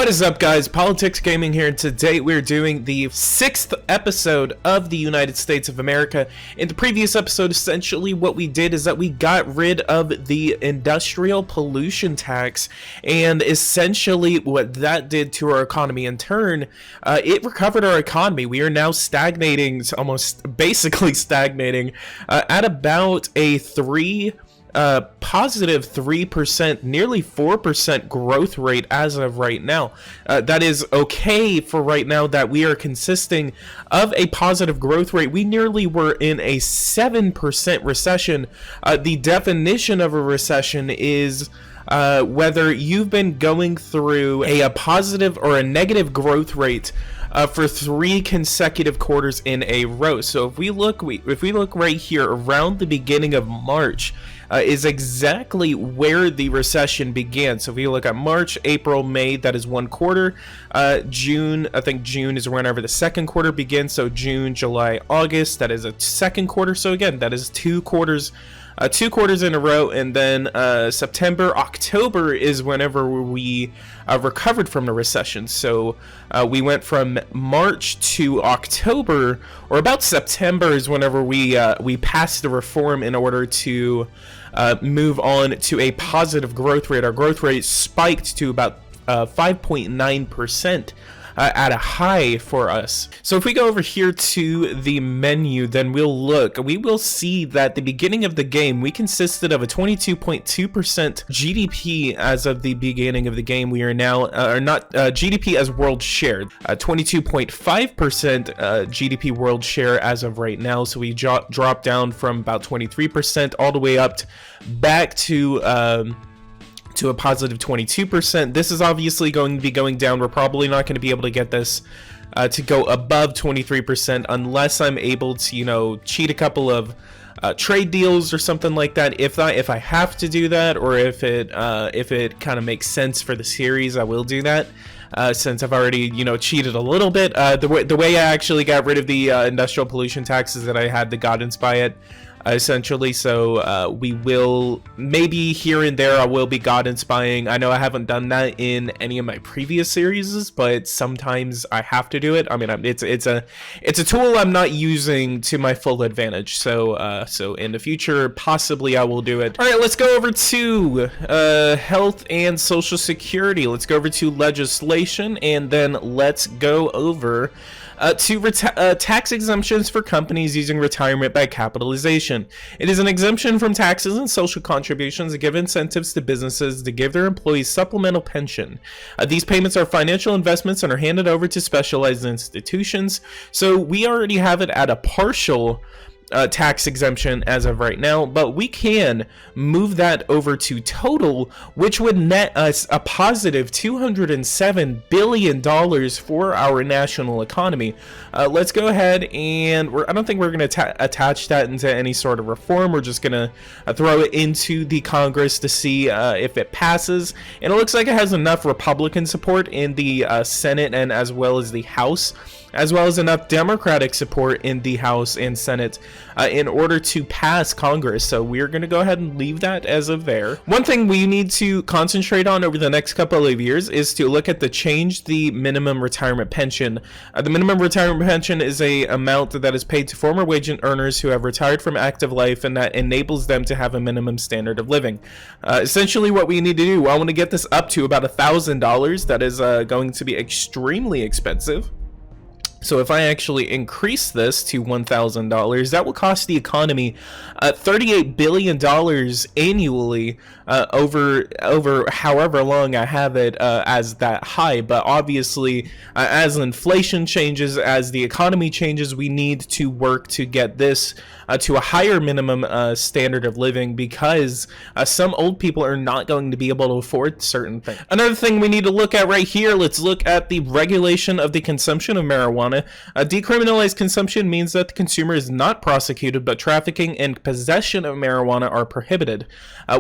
What is up, guys? Politics Gaming here, and today we're doing the 6th episode of the United States of America. In the previous episode, essentially what we did is that we got rid of the industrial pollution tax, and essentially what that did to our economy in turn, it recovered our economy. We are now stagnating, almost basically stagnating, at about a positive 3%, nearly 4% growth rate as of right now. That is okay for right now that we are consisting of a positive growth rate. We nearly were in a 7% recession. The definition of a recession is whether you've been going through a positive or a negative growth rate for 3 consecutive quarters in a row. So if we look right here around the beginning of March, is exactly where the recession began. So if you look at March, April, May, that is one quarter. June, I think June is whenever the second quarter begins. So June, July, August, that is a second quarter. So again, that is 2 quarters. 2 quarters in a row, and then September, October is whenever we recovered from the recession. So we went from March to October, or about September is whenever we passed the reform in order to move on to a positive growth rate. Our growth rate spiked to about 5.9%. At a high for us. So if we go over here to the menu, then we will see that the beginning of the game, we consisted of a 22.2% GDP as of the beginning of the game. We are now, GDP as world share, 22.5% GDP world share as of right now. So we dropped down from about 23% all the way up back to a positive 22%. This is obviously going to be going down. We're probably not going to be able to get this to go above 23% unless I'm able to, cheat a couple of trade deals or something like that. If I have to do that, or if it kind of makes sense for the series, I will do that. Since I've already, cheated a little bit. The way I actually got rid of the industrial pollution tax is that I had the guidance by it. Essentially, so we will, maybe here and there I will be god inspiring. I know I haven't done that in any of my previous series, but sometimes I have to do it. I mean, it's a tool I'm not using to my full advantage. So so in the future, possibly I will do it. All right, let's go over to health and social security. Let's go over to legislation, and then let's go over to tax exemptions for companies using retirement by capitalization. It is an exemption from taxes and social contributions to give incentives to businesses to give their employees supplemental pension. These payments are financial investments and are handed over to specialized institutions. So we already have it at a partial tax exemption as of right now, but we can move that over to total, which would net us a positive $207 billion for our national economy. Let's go ahead and I don't think we're going to attach that into any sort of reform. We're just going to throw it into the Congress to see if it passes, and it looks like it has enough Republican support in the Senate and as well as the House, as well as enough Democratic support in the House and Senate in order to pass Congress. So we're going to go ahead and leave that as of there. One thing we need to concentrate on over the next couple of years is to look at the minimum retirement pension. The minimum retirement pension is a amount that is paid to former wage earners who have retired from active life, and that enables them to have a minimum standard of living. Essentially what we need to do, I want to get this up to about $1,000. That is going to be extremely expensive. So if I actually increase this to $1,000, that will cost the economy $38 billion annually over however long I have it as that high. But obviously, as inflation changes, as the economy changes, we need to work to get this to a higher minimum standard of living, because some old people are not going to be able to afford certain things. Another thing we need to look at right here, let's look at the regulation of the consumption of marijuana. Decriminalized consumption means that the consumer is not prosecuted, but trafficking and possession of marijuana are prohibited.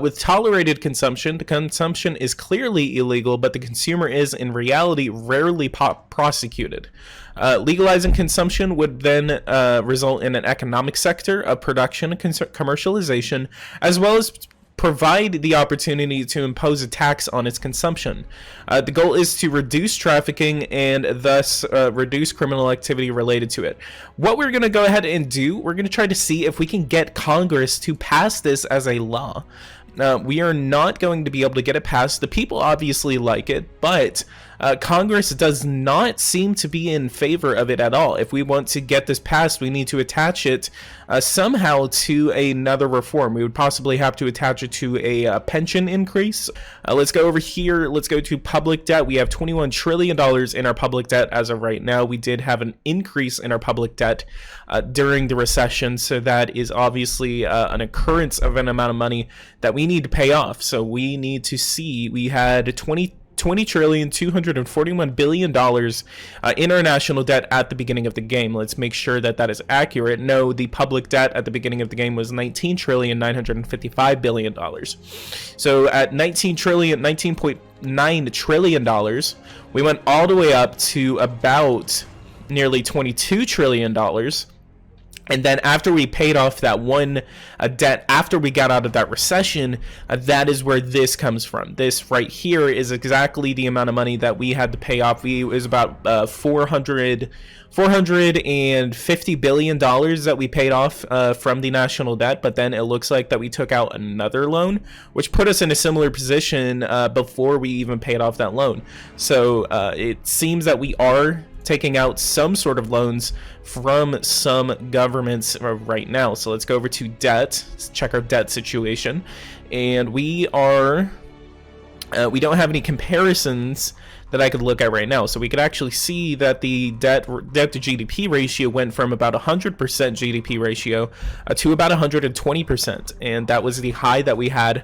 With tolerated consumption, the consumption is clearly illegal, but the consumer is in reality rarely prosecuted. Legalizing consumption would then result in an economic sector of production and commercialization, as well as provide the opportunity to impose a tax on its consumption. The goal is to reduce trafficking and thus reduce criminal activity related to it. What we're going to go ahead and do, we're going to try to see if we can get Congress to pass this as a law. We are not going to be able to get it passed. The people obviously like it, but Congress does not seem to be in favor of it at all. If we want to get this passed, we need to attach it somehow to another reform. We would possibly have to attach it to a pension increase. Let's go over here. Let's go to public debt. We have $21 trillion in our public debt as of right now. We did have an increase in our public debt during the recession, so that is obviously an occurrence of an amount of money that we need to pay off. So we need to see, we had $20,241 billion in our national debt at the beginning of the game. Let's make sure that that is accurate. No, the public debt at the beginning of the game was $19,955 billion. So at $19.9 trillion, we went all the way up to about nearly $22 trillion. And then after we paid off that one debt, after we got out of that recession, that is where this comes from. This right here is exactly the amount of money that we had to pay off. It was about $450 billion that we paid off from the national debt. But then it looks like that we took out another loan, which put us in a similar position before we even paid off that loan. So it seems that we are taking out some sort of loans from some governments right now. So let's go over to debt. Let's check our debt situation, and we don't have any comparisons that I could look at right now. So we could actually see that the debt to GDP ratio went from about 100% GDP ratio to about 120%, and that was the high that we had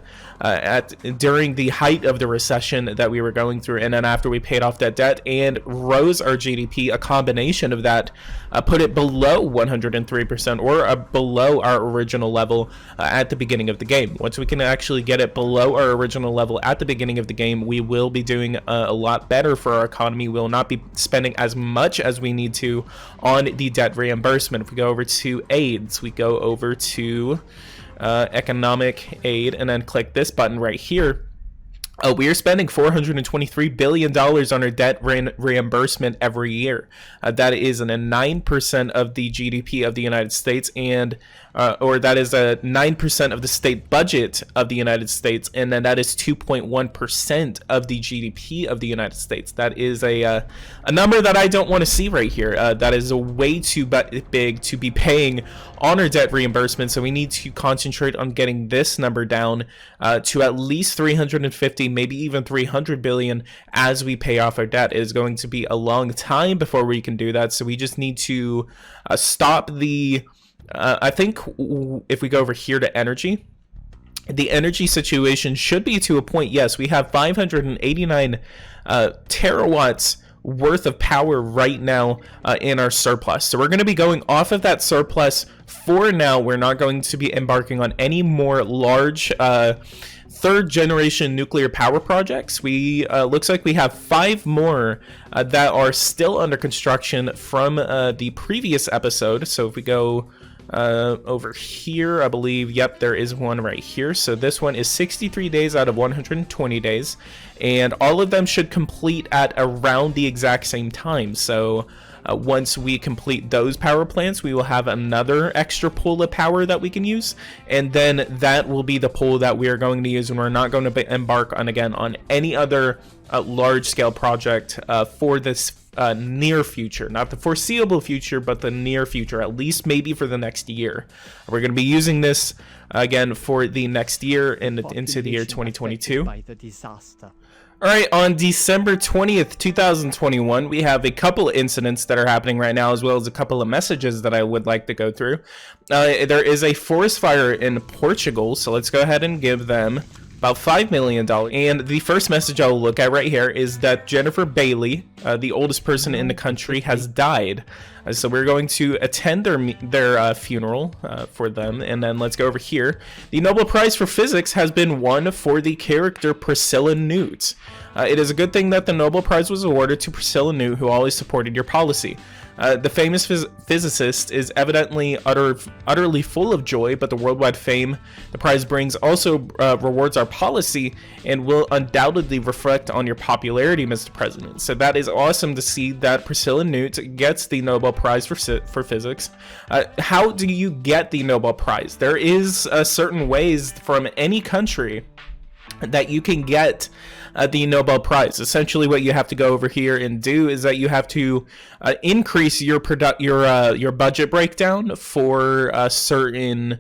during the height of the recession that we were going through. And then after we paid off that debt and rose our GDP, a combination of that put it below 103%, or below our original level at the beginning of the game. Once we can actually get it below our original level at the beginning of the game, we will be doing a lot better for our economy. We will not be spending as much as we need to on the debt reimbursement. If we go over to AIDS, we go over to economic aid and then click this button right here. We are spending $423 billion on our debt reimbursement every year. That is a 9% of the GDP of the United States, and or that is a 9% of the state budget of the United States, and then that is 2.1% of the GDP of the United States. That is a number that I don't want to see right here. That is a way too big to be paying on our debt reimbursement, so we need to concentrate on getting this number down to at least 350, maybe even 300 billion as we pay off our debt. It is going to be a long time before we can do that, so we just need to stop the I think if we go over here to energy, the energy situation should be to a point. Yes, we have 589 terawatts worth of power right now in our surplus. So we're going to be going off of that surplus for now. We're not going to be embarking on any more large third generation nuclear power projects. We looks like we have 5 more that are still under construction from the previous episode. So if we go over here, I believe, yep, there is one right here. So this one is 63 days out of 120 days, and all of them should complete at around the exact same time. So once we complete those power plants, we will have another extra pool of power that we can use, and then that will be the pool that we are going to use, and we're not going to embark on again on any other large scale project for this near future. Not the foreseeable future, but the near future, at least maybe for the next year. We're going to be using this again for the next year and into the year 2022. All right, on December 20th, 2021, we have a couple of incidents that are happening right now, as well as a couple of messages that I would like to go through. There is a forest fire in Portugal, so let's go ahead and give them about $5 million. And the first message I'll look at right here is that Jennifer Bailey, the oldest person in the country, has died. So we're going to attend their funeral for them. And then let's go over here. The Nobel Prize for Physics has been won for the character Priscilla Newt. It is a good thing that the Nobel Prize was awarded to Priscilla Newt, who always supported your policy. The famous physicist is evidently utterly full of joy, but the worldwide fame the prize brings also rewards our policy and will undoubtedly reflect on your popularity, Mr. President. So that is awesome to see that Priscilla Newt gets the Nobel Prize for physics. How do you get the Nobel Prize? There is certain ways from any country that you can get the Nobel Prize. Essentially, what you have to go over here and do is that you have to increase your budget breakdown for certain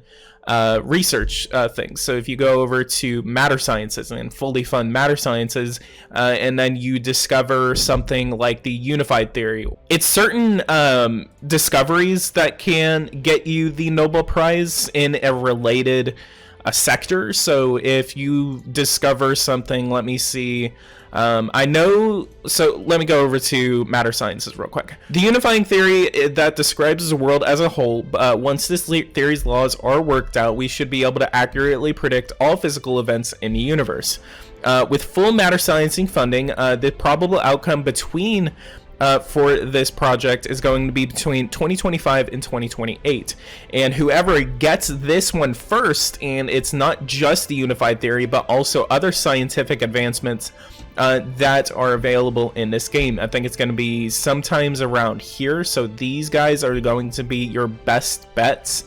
research things. So if you go over to matter sciences and fully fund matter sciences, and then you discover something like the unified theory, it's certain discoveries that can get you the Nobel Prize in a related sector. So if you discover something, let me see, I know, so let me go over to matter sciences real quick. The unifying theory that describes the world as a whole, once this theory's laws are worked out, we should be able to accurately predict all physical events in the universe. With full matter sciencing funding, the probable outcome for this project is going to be between 2025 and 2028, and whoever gets this one first, and it's not just the unified theory but also other scientific advancements that are available in this game. I think it's going to be sometimes around here, so these guys are going to be your best bets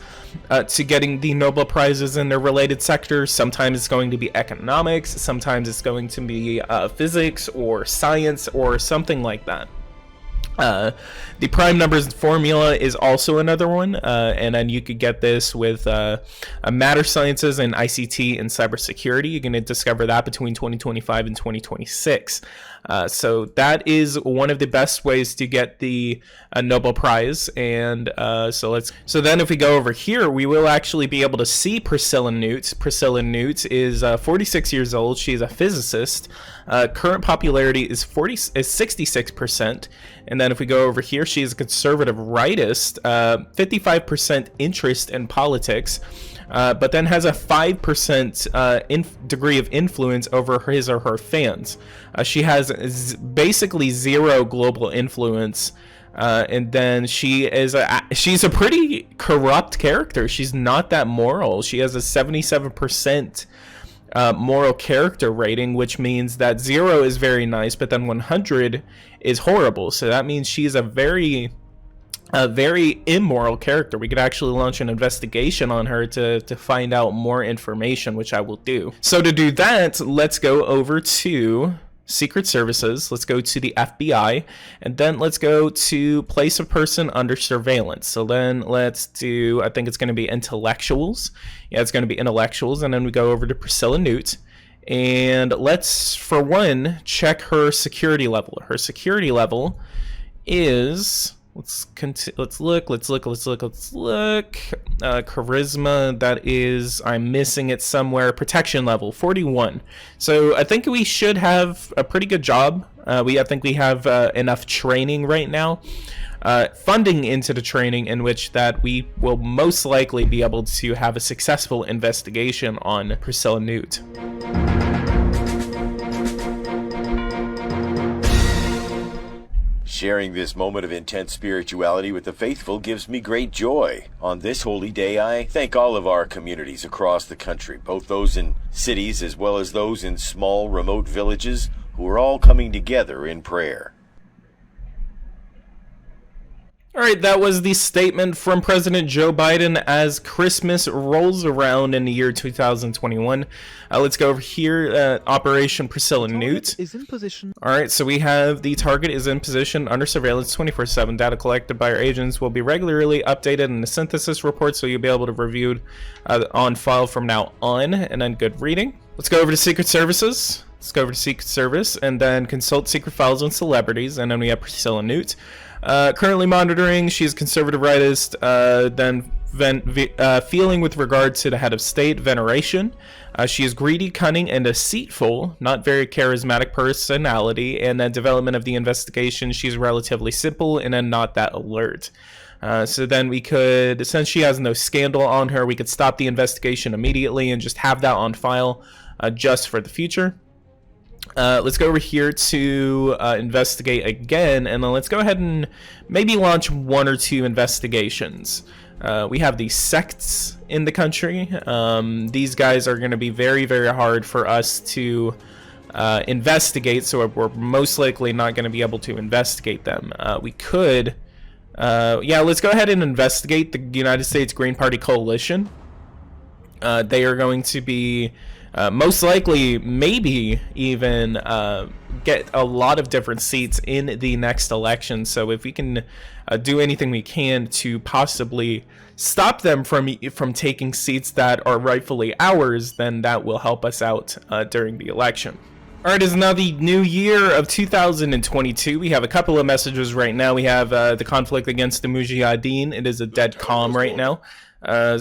to getting the Nobel Prizes in their related sectors. Sometimes it's going to be economics, sometimes it's going to be physics or science or something like that. The prime numbers formula is also another one, and then you could get this with matter sciences and ICT and cybersecurity. You're going to discover that between 2025 and 2026. So that is one of the best ways to get the Nobel Prize. And so then if we go over here, we will actually be able to see Priscilla Newt. Priscilla Newt is 46 years old. She's a physicist. Current popularity is 66%. And then if we go over here, she is a conservative rightist, 55% interest in politics, but then has a 5% degree of influence over his or her fans. She has basically zero global influence. And then she's a pretty corrupt character. She's not that moral. She has a 77% moral character rating, which means that 0 is very nice, but then 100 is horrible. So that means she's a very immoral character. We could actually launch an investigation on her to find out more information, which I will do. So to do that, let's go over to Secret Services, let's go to the FBI, and then let's go to place a person under surveillance. So then let's do, I think it's going to be intellectuals. Yeah, it's going to be intellectuals, and then we go over to Priscilla Newt, and let's, for one, check her security level. Her security level is, let's look. Charisma, that is, I'm missing it somewhere. Protection level 41. So I think we should have a pretty good job. I think we have enough training right now, funding into the training, in which that we will most likely be able to have a successful investigation on Priscilla Newt. Sharing this moment of intense spirituality with the faithful gives me great joy. On this holy day, I thank all of our communities across the country, both those in cities as well as those in small, remote villages, who are all coming together in prayer. All right, that was the statement from President Joe Biden as Christmas rolls around in the year 2021. Let's go over here. Operation Priscilla Newt is in position. All right, so we have the target is in position under surveillance 24/7. Data collected by our agents will be regularly updated in the synthesis report, so you'll be able to review on file from now on. And then good reading. Let's go over to Secret Services. Let's go over to Secret Service and then consult secret files on celebrities. And then we have Priscilla Newt. Currently monitoring, she's conservative rightist, feeling with regard to the head of state, veneration. She is greedy, cunning, and deceitful, not very charismatic personality, and then development of the investigation, she's relatively simple and then not that alert. So then we could, since she has no scandal on her, we could stop the investigation immediately and just have that on file just for the future. Let's go over here to investigate again, and then let's go ahead and maybe launch 1 or 2 investigations. We have the sects in the country. These guys are going to be very, very hard for us to investigate, so we're most likely not going to be able to investigate them. We could, yeah, let's go ahead and investigate the United States Green Party Coalition. They are going to be most likely, maybe even get a lot of different seats in the next election. So if we can do anything we can to possibly stop them from taking seats that are rightfully ours, then that will help us out during the election. All right, it's now the new year of 2022. We have a couple of messages right now. We have the conflict against the Mujahideen. It is a dead calm right now.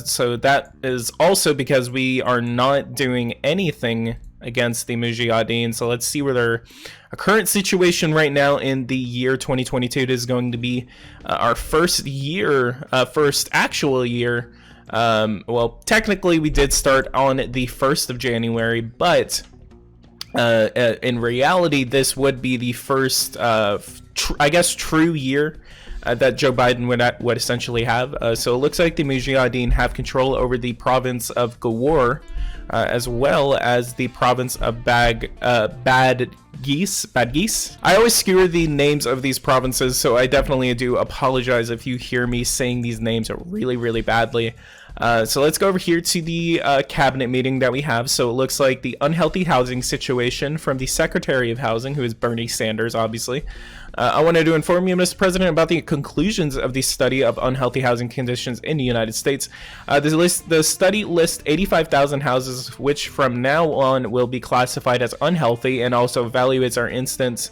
So that is also because we are not doing anything against the Mujahideen. So let's see where their current situation right now in the year 2022. It is going to be our first actual year. Well, technically we did start on the 1st of January, but in reality, this would be the first, I guess, true year that Joe Biden would essentially have. So it looks like the Mujahideen have control over the province of Gawar, as well as the province of Badghis. I always skewer the names of these provinces, so I definitely do apologize if you hear me saying these names really, really badly. So let's go over here to the cabinet meeting that we have. So it looks like the unhealthy housing situation from the Secretary of Housing, who is Bernie Sanders, obviously. I wanted to inform you, Mr. President, about the conclusions of the study of unhealthy housing conditions in the United States. The study lists 85,000 houses, which from now on will be classified as unhealthy, and also evaluates our instance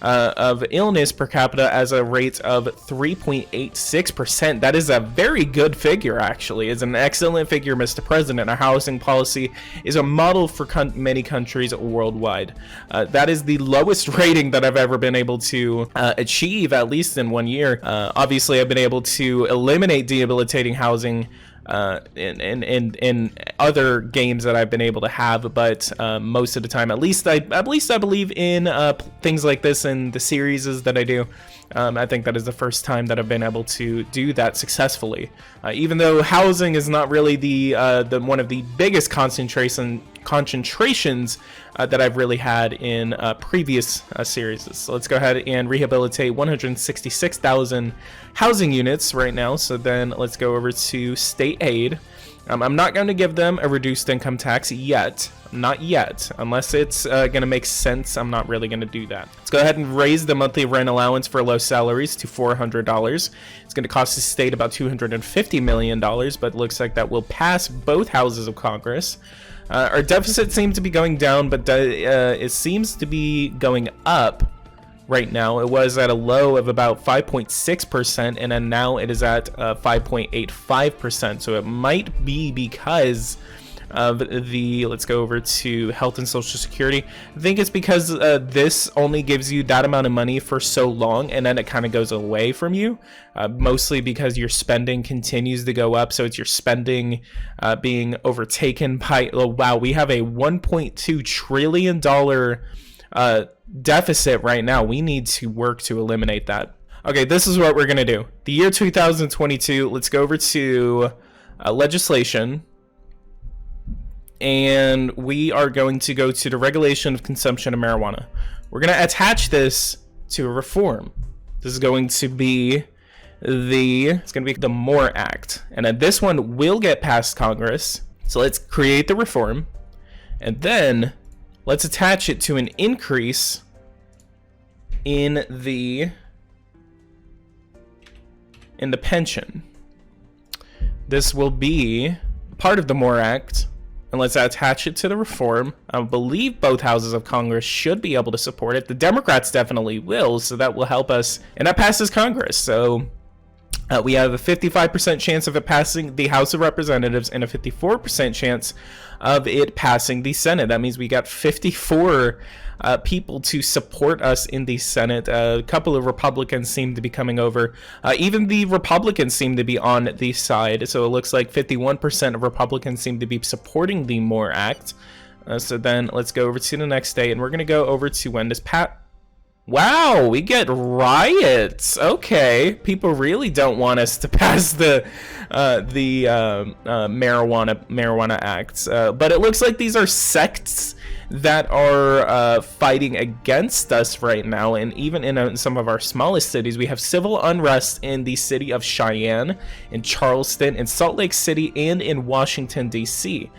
of illness per capita as a rate of 3.86%. That is a very good figure, actually. It's an excellent figure, Mr. President. Our housing policy is a model for many countries worldwide. That is the lowest rating that I've ever been able to achieve, at least in 1 year. Obviously, I've been able to eliminate debilitating housing in other games that I've been able to have, but most of the time, at least I believe in things like this in the series that I do. I think that is the first time that I've been able to do that successfully. Even though housing is not really the one of the biggest concentrations that I've really had in previous series. So let's go ahead and rehabilitate 166,000 housing units right now. So then let's go over to state aid. I'm not going to give them a reduced income tax yet. Not yet. Unless it's going to make sense, I'm not really going to do that. Let's go ahead and raise the monthly rent allowance for low salaries to $400. It's going to cost the state about $250 million, but it looks like that will pass both houses of Congress. Our deficit seems to be going down, but it seems to be going up right now. It was at a low of about 5.6%, and then now it is at 5.85%. So it might be because of the, let's go over to health and social security. I think it's because this only gives you that amount of money for so long, and then it kind of goes away from you, mostly because your spending continues to go up. So it's your spending being overtaken by, oh wow, we have a $1.2 trillion deficit right now. We need to work to eliminate that. Okay, this is what we're gonna do. The year 2022, let's go over to legislation, and we are going to go to the regulation of consumption of marijuana. We're gonna attach this to a reform. This is going to be the MORE Act, and then this one will get past Congress. So let's create the reform, and then let's attach it to an increase in the pension. This will be part of the MORE Act, and let's attach it to the reform. I believe both houses of Congress should be able to support it. The Democrats definitely will, so that will help us, and that passes Congress. So we have a 55% chance of it passing the House of Representatives and a 54% chance of it passing the Senate. That means we got 54 people to support us in the Senate. A couple of Republicans seem to be coming over. Even the Republicans seem to be on the side. So it looks like 51% of Republicans seem to be supporting the MORE Act. So then let's go over to the next day, and we're gonna go over to when does Wow, we get riots. Okay, people really don't want us to pass the marijuana acts, but it looks like these are sects that are fighting against us right now. And even in some of our smallest cities, we have civil unrest in the city of Cheyenne, in Charleston, in Salt Lake City, and in Washington, D.C.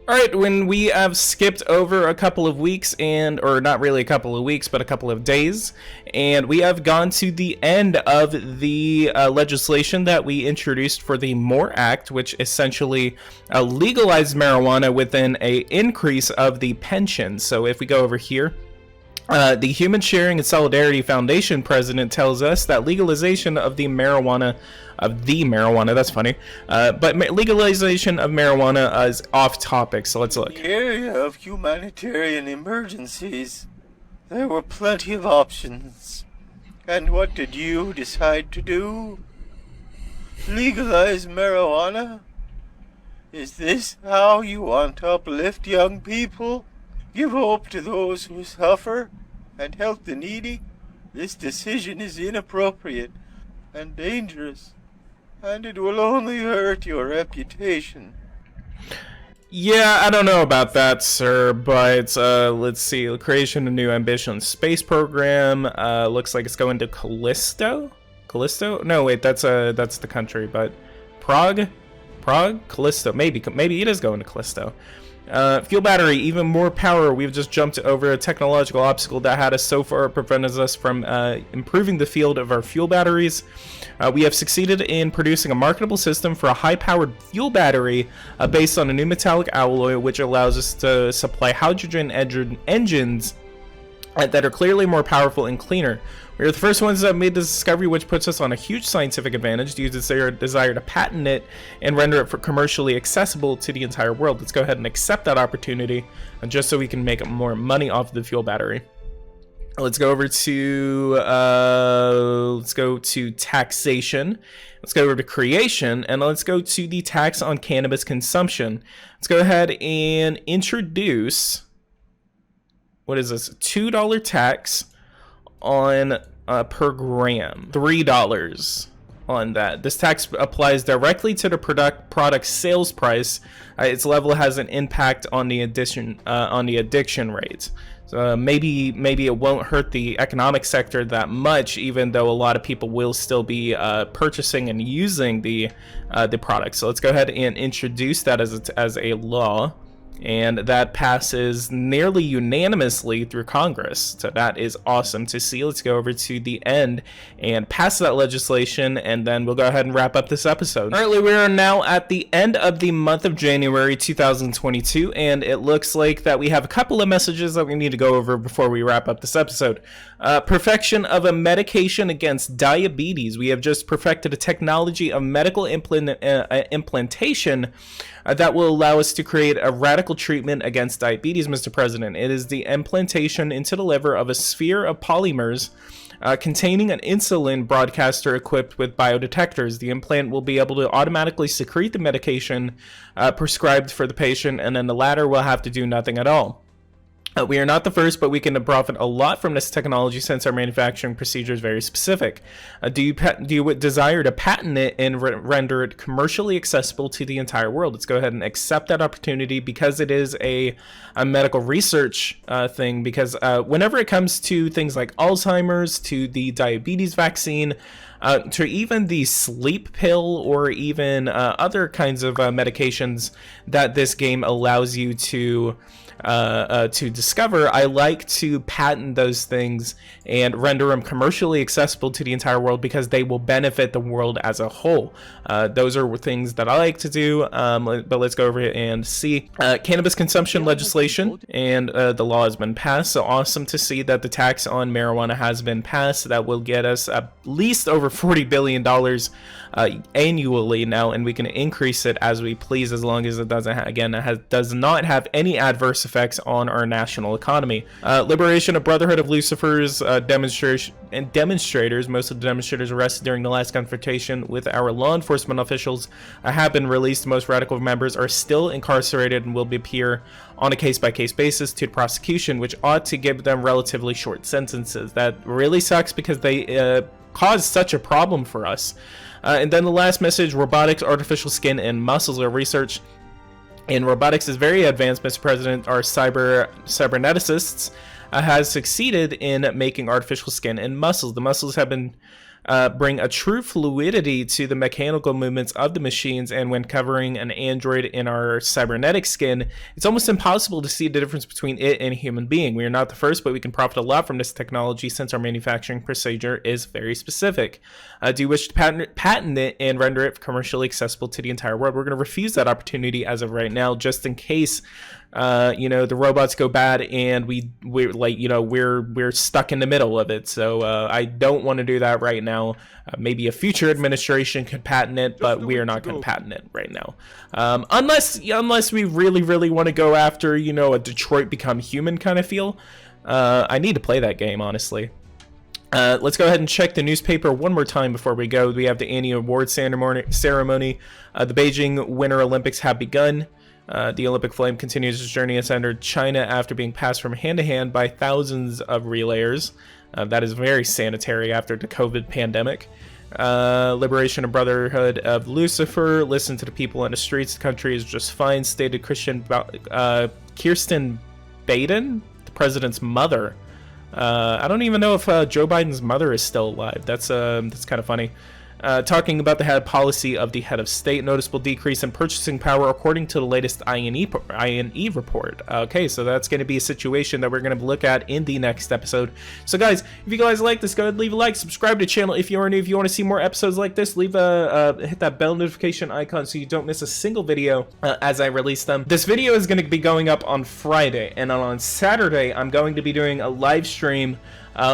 All right, when we have skipped over a couple of weeks or not really a couple of weeks, but a couple of days, and we have gone to the end of the legislation that we introduced for the MORE Act, which essentially legalized marijuana within a increase of the pension. So if we go over here, the Human Sharing and Solidarity Foundation president tells us that legalization of marijuana, that's funny, but legalization of marijuana is off topic, so let's look. In the area of humanitarian emergencies, there were plenty of options. And what did you decide to do? Legalize marijuana? Is this how you want to uplift young people? Give hope to those who suffer and help the needy? This decision is inappropriate and dangerous, and it will only hurt your reputation. Yeah, I don't know about that, sir, but let's see. Creation of new ambition space program. Looks like it's going to Callisto? Callisto? No, wait, that's the country, but Prague? Callisto. Maybe it is going to Callisto. Fuel battery, even more power. We've just jumped over a technological obstacle that had us so far prevented us from improving the field of our fuel batteries. We have succeeded in producing a marketable system for a high-powered fuel battery based on a new metallic alloy, which allows us to supply hydrogen engines that are clearly more powerful and cleaner. We are the first ones that made this discovery, which puts us on a huge scientific advantage due to their desire to patent it and render it commercially accessible to the entire world. Let's go ahead and accept that opportunity, just so we can make more money off the fuel battery. Let's go over to taxation. Let's go over to creation, and let's go to the tax on cannabis consumption. Let's go ahead and introduce, what is this, $2 tax on per gram, $3 on that. This tax applies directly to the product sales price. Its level has an impact on the addiction rate. So maybe it won't hurt the economic sector that much, even though a lot of people will still be purchasing and using the product. So let's go ahead and introduce that as a law. And that passes nearly unanimously through Congress. So that is awesome to see. Let's go over to the end and pass that legislation, and then we'll go ahead and wrap up this episode. Currently, we are now at the end of the month of January 2022, and it looks like that we have a couple of messages that we need to go over before we wrap up this episode. Perfection of a medication against diabetes. We have just perfected a technology of medical implantation that will allow us to create a radical treatment against diabetes, Mr. President. It is the implantation into the liver of a sphere of polymers containing an insulin broadcaster equipped with biodetectors. The implant will be able to automatically secrete the medication prescribed for the patient, and then the latter will have to do nothing at all. We are not the first, but we can profit a lot from this technology since our manufacturing procedure is very specific. Do you desire to patent it and render it commercially accessible to the entire world? Let's go ahead and accept that opportunity, because it is a medical research thing. Because whenever it comes to things like Alzheimer's, to the diabetes vaccine, to even the sleep pill, or even other kinds of medications that this game allows you to discover, I like to patent those things and render them commercially accessible to the entire world, because they will benefit the world as a whole. Those are things that I like to do, but let's go over it and see. Cannabis consumption legislation, and the law has been passed, so awesome to see that the tax on marijuana has been passed. That will get us at least over over $40 billion annually now, and we can increase it as we please, as long as it doesn't does not have any adverse effects on our national economy. Liberation of Brotherhood of Lucifer's demonstrators. Most of the demonstrators arrested during the last confrontation with our law enforcement officials have been released. Most radical members are still incarcerated and will appear on a case-by-case basis to the prosecution, which ought to give them relatively short sentences. That really sucks because they caused such a problem for us. And then the last message: robotics, artificial skin, and muscles. Our research in robotics is very advanced, Mr. President. Our cyberneticists has succeeded in making artificial skin and muscles. The muscles have been bring a true fluidity to the mechanical movements of the machines, and when covering an android in our cybernetic skin, it's almost impossible to see the difference between it and a human being. We are not the first, but we can profit a lot from this technology since our manufacturing procedure is very specific. Do you wish to patent it and render it commercially accessible to the entire world? We're going to refuse that opportunity as of right now, just in case the robots go bad and we're stuck in the middle of it. So I don't want to do that right now. Maybe a future administration could patent it, but we are not going to patent it right now, unless we really want to go after a Detroit Become Human kind of feel. I need to play that game, honestly. Let's go ahead and check the newspaper one more time before we go. We have the annual award ceremony. The Beijing Winter Olympics have begun. The Olympic flame continues its journey. It's entered China after being passed from hand to hand by thousands of relayers. That is very sanitary after the COVID pandemic. Liberation of Brotherhood of Lucifer. Listen to the people in the streets. The country is just fine, stated Kirsten Baden, the president's mother. I don't even know if Joe Biden's mother is still alive. That's kind of funny. Talking about the head policy of the head of state, noticeable decrease in purchasing power according to the latest INE report. Okay, so that's going to be a situation that we're going to look at in the next episode. So guys, if you guys like this, go ahead and leave a like, subscribe to the channel if you are new. If you want to see more episodes like this, hit that bell notification icon so you don't miss a single video as I release them. This video is going to be going up on Friday, and on Saturday I'm going to be doing a live stream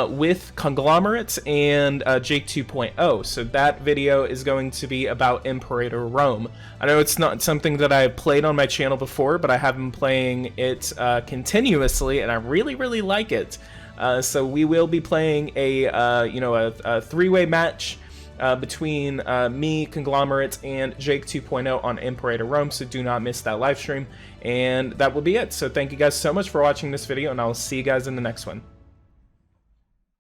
with Conglomerates and Jake 2.0. So that video is going to be about Imperator Rome. I know it's not something that I've played on my channel before, but I have been playing it continuously, and I really like it. So we will be playing a three-way match between me, Conglomerates, and Jake 2.0 on Imperator Rome, so do not miss that live stream. And that will be it. So thank you guys so much for watching this video, and I'll see you guys in the next one.